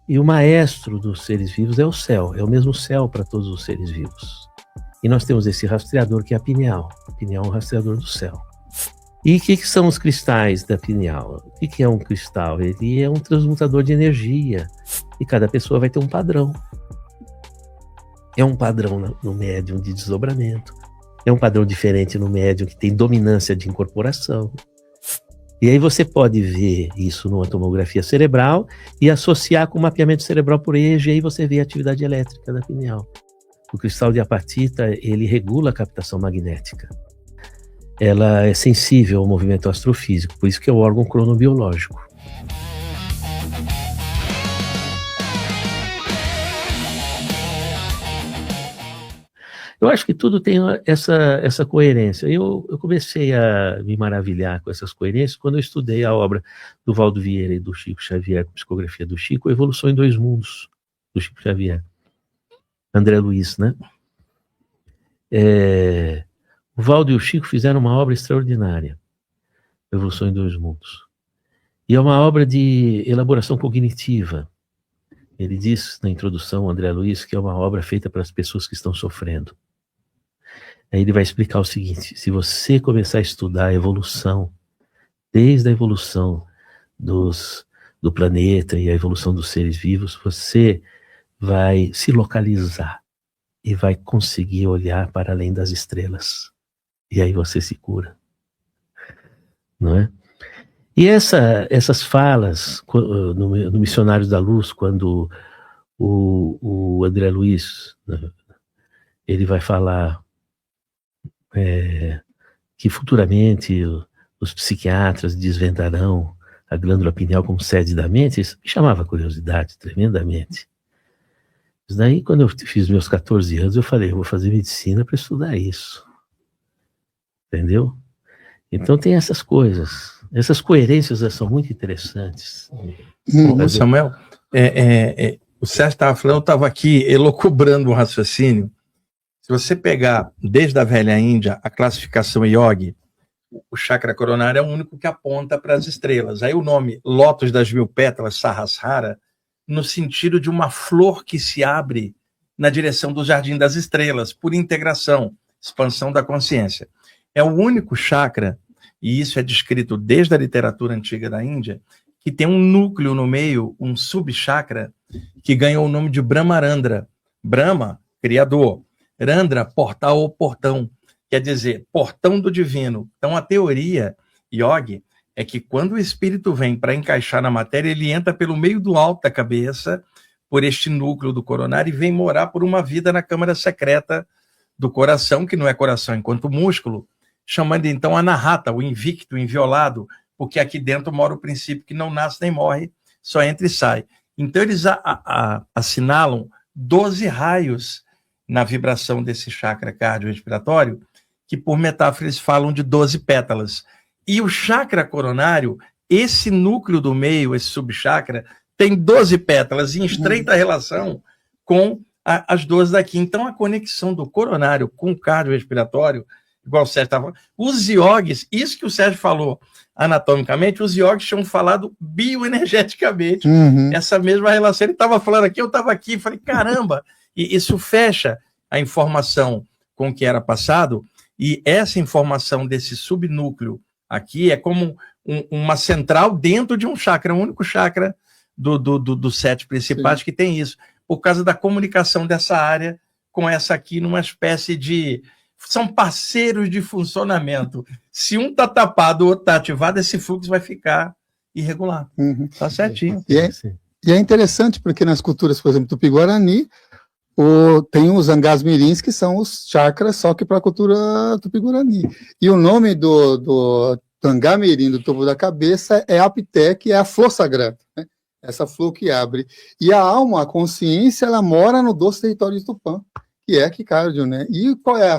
E o maestro dos seres vivos é o céu, é o mesmo céu para todos os seres vivos. E nós temos esse rastreador que é a pineal. A pineal é um rastreador do céu. E o que são os cristais da pineal? O que é um cristal? Ele é um transmutador de energia. E cada pessoa vai ter um padrão. É um padrão no médium de desdobramento. É um padrão diferente no médium que tem dominância de incorporação. E aí você pode ver isso numa tomografia cerebral e associar com o mapeamento cerebral por EEG, e aí você vê a atividade elétrica da pineal. O cristal de apatita, ele regula a captação magnética. Ela é sensível ao movimento astrofísico, por isso que é o órgão cronobiológico. Eu acho que tudo tem essa coerência. Eu comecei a me maravilhar com essas coerências quando eu estudei a obra do Valdo Vieira e do Chico Xavier, psicografia do Chico, Evolução em Dois Mundos, do Chico Xavier. André Luiz, né? O Valdo e o Chico fizeram uma obra extraordinária, Evolução em Dois Mundos. E é uma obra de elaboração cognitiva. Ele diz na introdução, André Luiz, que é uma obra feita para as pessoas que estão sofrendo. Aí ele vai explicar o seguinte: se você começar a estudar a evolução, desde a evolução do planeta e a evolução dos seres vivos, você vai se localizar e vai conseguir olhar para além das estrelas. E aí você se cura. Não é? E essas falas no Missionários da Luz, quando o André Luiz, né, ele vai falar que futuramente os psiquiatras desvendarão a glândula pineal como sede da mente, isso me chamava curiosidade tremendamente. Isso daí, quando eu fiz meus 14 anos, eu falei, eu vou fazer medicina para estudar isso. Entendeu? Então tem essas coisas. Essas coerências são muito interessantes. Samuel, o Sérgio estava falando, eu estava aqui elucubrando um raciocínio. Se você pegar desde a velha Índia a classificação Yogi, o chakra coronário é o único que aponta para as estrelas. Aí o nome Lótus das Mil Pétalas, Sahasrara, no sentido de uma flor que se abre na direção do Jardim das Estrelas, por integração, expansão da consciência. É o único chakra, e isso é descrito desde a literatura antiga da Índia, que tem um núcleo no meio, um subchakra, que ganhou o nome de Brahmarandra. Brahma, criador. Randra, portal ou portão. Quer dizer, portão do divino. Então, a teoria yogi é que quando o espírito vem para encaixar na matéria, ele entra pelo meio do alto da cabeça, por este núcleo do coronário, e vem morar por uma vida na câmara secreta do coração, que não é coração enquanto músculo, chamando então Anahata, o invicto, o inviolado, porque aqui dentro mora o princípio que não nasce nem morre, só entra e sai. Então eles assinalam 12 raios na vibração desse chakra cardiorrespiratório, que por metáfora eles falam de 12 pétalas. E o chakra coronário, esse núcleo do meio, esse subchakra, tem 12 pétalas em estreita relação com as 12 daqui. Então a conexão do coronário com o cardiorrespiratório, igual o Sérgio estava falando, os yogis, isso que o Sérgio falou anatomicamente, os yogis tinham falado bioenergeticamente, essa mesma relação. Ele estava falando aqui, eu estava aqui, falei, caramba, e isso fecha a informação com o que era passado, e essa informação desse subnúcleo aqui é como uma central dentro de um chakra, o único chakra dos 7 principais que tem isso, por causa da comunicação dessa área com essa aqui, numa espécie de... São parceiros de funcionamento. Se um está tapado, o outro está ativado, esse fluxo vai ficar irregular. Tá certinho. E é interessante, porque nas culturas, por exemplo, Tupi-Guarani, tem os angás mirins, que são os chakras, só que para a cultura Tupi-Guarani. E o nome do angá mirim, do topo da cabeça, é Apité, que é a flor sagrada, né? Essa flor que abre. E a alma, a consciência, ela mora no doce território de Tupã, que é aqui cardio, né? E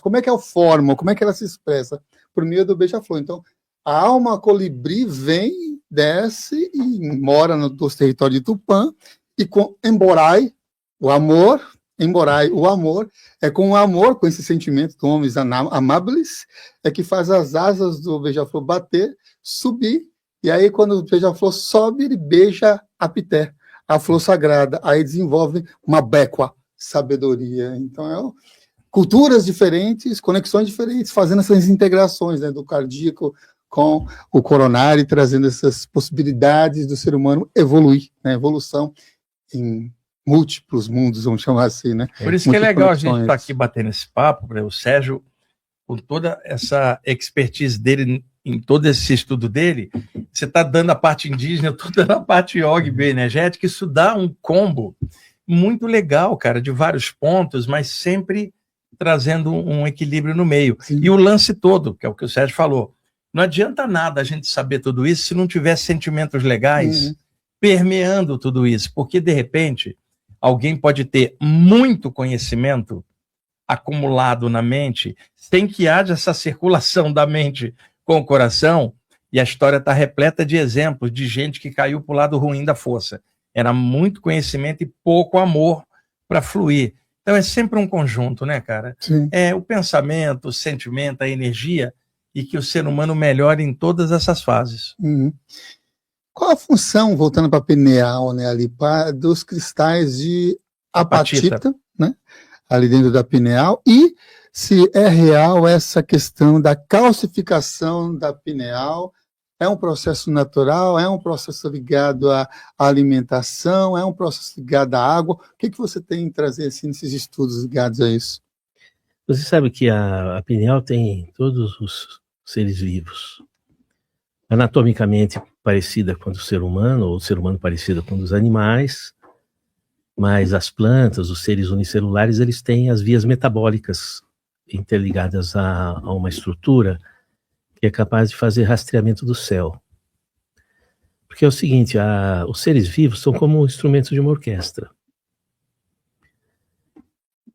como é que é a forma, como é que ela se expressa? Por meio do beija-flor. Então, a alma colibri vem, desce e mora no doce território de Tupã, e com Emborai, o amor, é com o amor, com esse sentimento de homens amáveis, é que faz as asas do beija-flor bater, subir, e aí quando o beija-flor sobe, ele beija a pité, a flor sagrada, aí desenvolve uma becua, sabedoria. Então, culturas diferentes, conexões diferentes, fazendo essas integrações, né, do cardíaco com o coronário, trazendo essas possibilidades do ser humano evoluir, né, evolução em múltiplos mundos, vamos chamar assim, né? Por isso que é legal a gente estar aqui batendo esse papo, né? O Sérgio, com toda essa expertise dele, em todo esse estudo dele, você está dando a parte indígena, eu estou dando a parte yoga e energética, isso dá um combo muito legal, cara, de vários pontos, mas sempre trazendo um equilíbrio no meio. Sim. E o lance todo, que é o que o Sérgio falou, não adianta nada a gente saber tudo isso se não tiver sentimentos legais permeando tudo isso, porque de repente alguém pode ter muito conhecimento acumulado na mente, sem que haja essa circulação da mente com o coração, e a história está repleta de exemplos de gente que caiu para o lado ruim da força. Era muito conhecimento e pouco amor para fluir. Então é sempre um conjunto, né, cara? Sim. É o pensamento, o sentimento, a energia, e que o ser humano melhore em todas essas fases. Qual a função, voltando para a pineal, né, ali, dos cristais de apatita, né, ali dentro da pineal, e se é real essa questão da calcificação da pineal? É um processo natural? É um processo ligado à alimentação? É um processo ligado à água? O que você tem em trazer assim, nesses estudos ligados a isso? Você sabe que a pineal tem todos os seres vivos. Anatomicamente parecida com o ser humano, ou o ser humano parecido com os animais, mas as plantas, os seres unicelulares, eles têm as vias metabólicas interligadas a uma estrutura que é capaz de fazer rastreamento do céu. Porque é o seguinte, os seres vivos são como instrumentos de uma orquestra.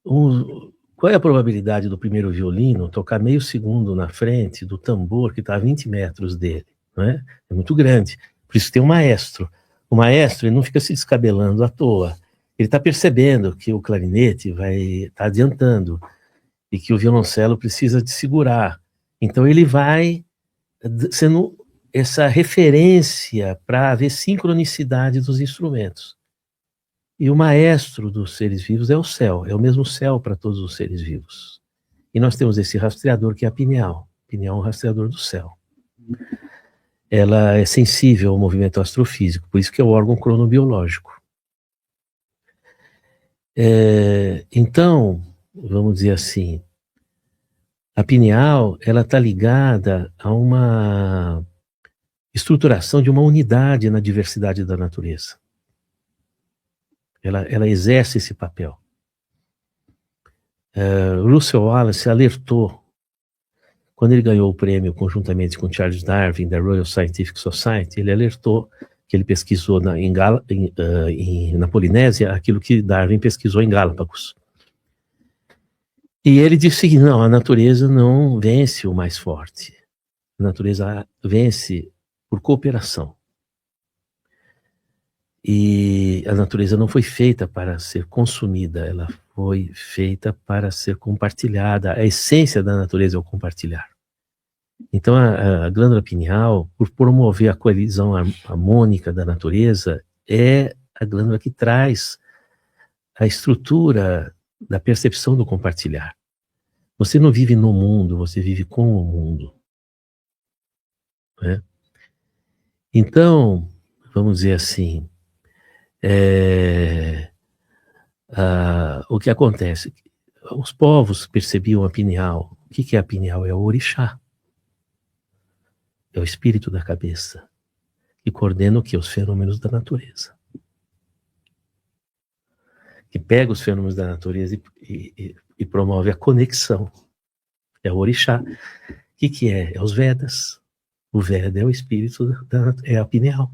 Qual é a probabilidade do primeiro violino tocar meio segundo na frente do tambor que está a 20 metros dele? Não é? É muito grande. Por isso tem um maestro. O maestro, ele não fica se descabelando à toa. Ele está percebendo que o clarinete vai estar adiantando e que o violoncelo precisa de segurar. Então ele vai sendo essa referência para haver sincronicidade dos instrumentos. E o maestro dos seres vivos é o céu, é o mesmo céu para todos os seres vivos. E nós temos esse rastreador que é a pineal. A pineal é um rastreador do céu. Ela é sensível ao movimento astrofísico, por isso que é o órgão cronobiológico. Então, vamos dizer assim, a pineal, ela está ligada a uma estruturação de uma unidade na diversidade da natureza. Ela exerce esse papel. Russell Wallace alertou, quando ele ganhou o prêmio conjuntamente com Charles Darwin, da Royal Scientific Society, ele alertou que ele pesquisou na Polinésia aquilo que Darwin pesquisou em Galápagos. E ele disse que não, a natureza não vence o mais forte. A natureza vence por cooperação. E a natureza não foi feita para ser consumida, ela foi feita para ser compartilhada. A essência da natureza é o compartilhar. Então a glândula pineal, por promover a colisão harmônica da natureza, é a glândula que traz a estrutura da percepção do compartilhar. Você não vive no mundo, você vive com o mundo. Né? Então, vamos dizer assim, o que acontece? Os povos percebiam a pineal. O que é a pineal? É o orixá. É o espírito da cabeça, que coordena o quê? Os fenômenos da natureza. Que pega os fenômenos da natureza e promove a conexão. É o orixá. O que é? É os Vedas. O Veda é o espírito, é a pineal.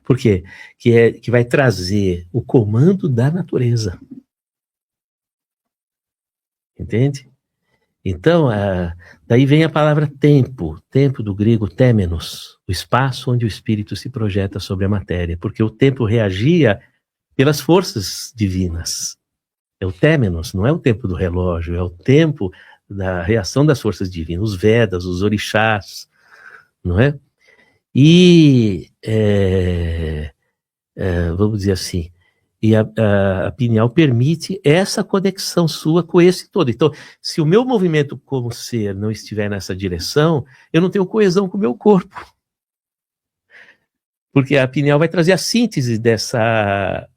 Por quê? Que vai trazer o comando da natureza. Entende? Então, daí vem a palavra tempo. Tempo do grego témenos, o espaço onde o espírito se projeta sobre a matéria. Porque o tempo reagia pelas forças divinas. É o témenos, não é o tempo do relógio, é o tempo da reação das forças divinas, os Vedas, os orixás, não é? E vamos dizer assim, e a pineal permite essa conexão sua com esse todo. Então, se o meu movimento como ser não estiver nessa direção, eu não tenho coesão com o meu corpo. Porque a pineal vai trazer a síntese dessa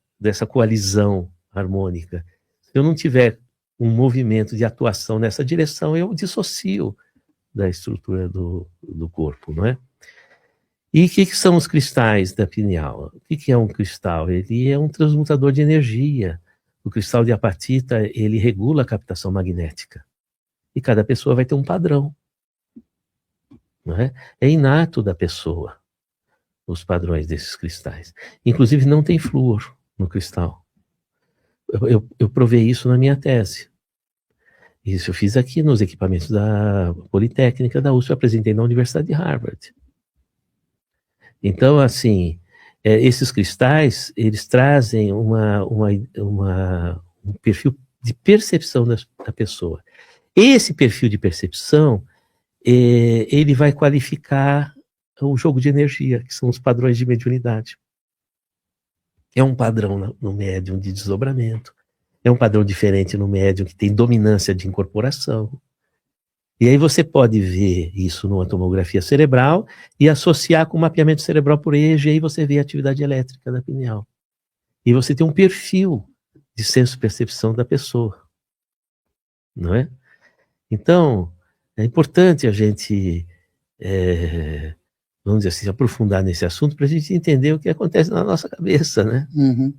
coalizão harmônica. Se eu não tiver um movimento de atuação nessa direção, eu dissocio da estrutura do corpo, não é? E o que são os cristais da pineal? O que é um cristal? Ele é um transmutador de energia. O cristal de apatita, ele regula a captação magnética. E cada pessoa vai ter um padrão. Não é? É inato da pessoa, os padrões desses cristais. Inclusive, não tem flúor no cristal. Eu provei isso na minha tese. Isso eu fiz aqui nos equipamentos da Politécnica da USP, eu apresentei na Universidade de Harvard. Então, assim, esses cristais, eles trazem um perfil de percepção da pessoa. Esse perfil de percepção, ele vai qualificar o jogo de energia, que são os padrões de mediunidade. É um padrão no médium de desdobramento, é um padrão diferente no médium que tem dominância de incorporação. E aí você pode ver isso numa tomografia cerebral e associar com o mapeamento cerebral por EEG, e aí você vê a atividade elétrica da pineal. E você tem um perfil de senso-percepção da pessoa, não é? Então, é importante a gente, vamos dizer assim, aprofundar nesse assunto para a gente entender o que acontece na nossa cabeça, né? Uhum.